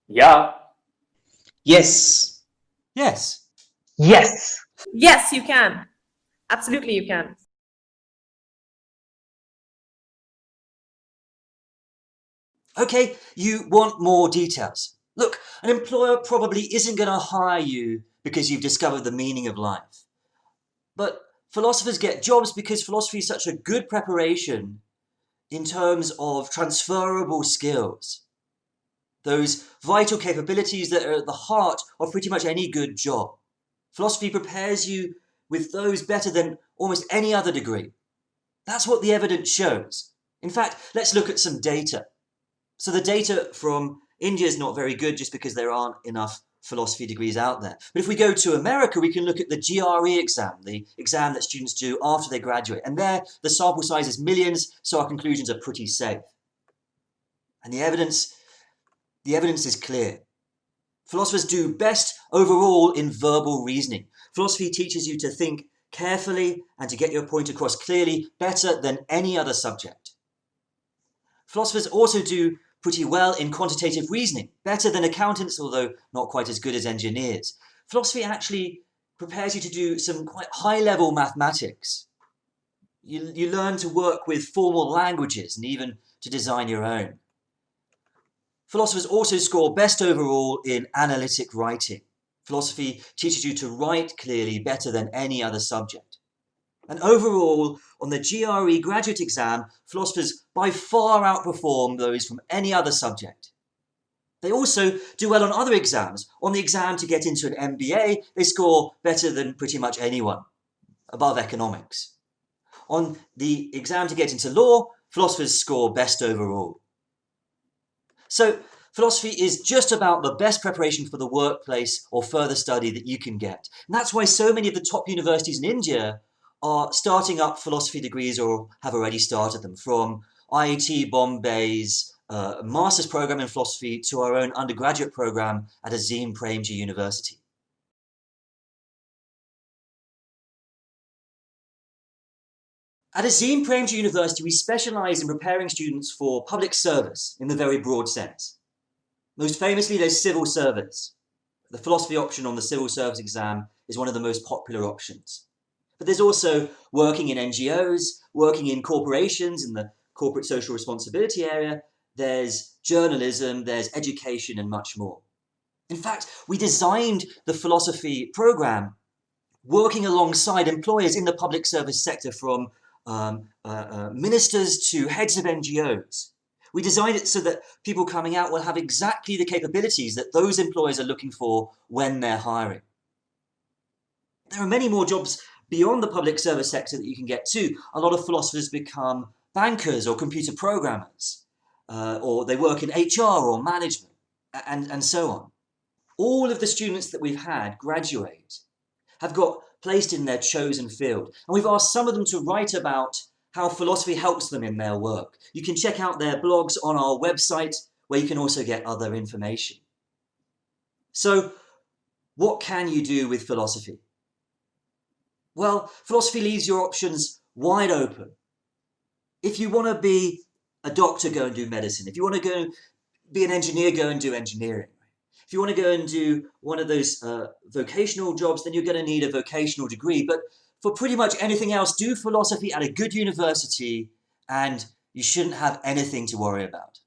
Yeah. Yes. Yes. Yes. Yes, you can. Absolutely, you can. Okay, you want more details. Look, an employer probably isn't going to hire you because you've discovered the meaning of life. But philosophers get jobs because philosophy is such a good preparation in terms of transferable skills. Those vital capabilities that are at the heart of pretty much any good job. Philosophy prepares you with those better than almost any other degree. That's what the evidence shows. In fact, let's look at some data. So the data from India is not very good just because there aren't enough philosophy degrees out there. But if we go to America, we can look at the GRE exam, the exam that students do after they graduate. And there, the sample size is millions, so our conclusions are pretty safe. And the evidence is clear. Philosophers do best overall in verbal reasoning. Philosophy teaches you to think carefully and to get your point across clearly better than any other subject. Philosophers also do pretty well in quantitative reasoning, better than accountants, although not quite as good as engineers. Philosophy actually prepares you to do some quite high-level mathematics. You learn to work with formal languages and even to design your own. Philosophers also score best overall in analytic writing. Philosophy teaches you to write clearly better than any other subject. And overall, on the GRE graduate exam, philosophers by far outperform those from any other subject. They also do well on other exams. On the exam to get into an MBA, they score better than pretty much anyone, above economics. On the exam to get into law, philosophers score best overall. So, philosophy is just about the best preparation for the workplace or further study that you can get. And that's why so many of the top universities in India are starting up philosophy degrees or have already started them, from IIT Bombay's master's program in philosophy to our own undergraduate program at Azim Premji University. At Azim Premji University, we specialize in preparing students for public service in the very broad sense. Most famously, there's civil service. The philosophy option on the civil service exam is one of the most popular options. But there's also working in NGOs, working in corporations in the corporate social responsibility area. There's journalism, there's education, and much more. In fact, we designed the philosophy program working alongside employers in the public service sector, from ministers to heads of NGOs. We designed it so that people coming out will have exactly the capabilities that those employers are looking for when they're hiring. There are many more jobs beyond the public service sector that you can get to. A lot of philosophers become bankers or computer programmers, or they work in HR or management, and so on. All of the students that we've had graduate have got placed in their chosen field, and we've asked some of them to write about how philosophy helps them in their work. You can check out their blogs on our website, where you can also get other information. So, what can you do with philosophy? Well, philosophy leaves your options wide open. If you want to be a doctor, go and do medicine. If you want to go be an engineer, go and do engineering. If you want to go and do one of those vocational jobs, then you're going to need a vocational degree. But for pretty much anything else, do philosophy at a good university and you shouldn't have anything to worry about.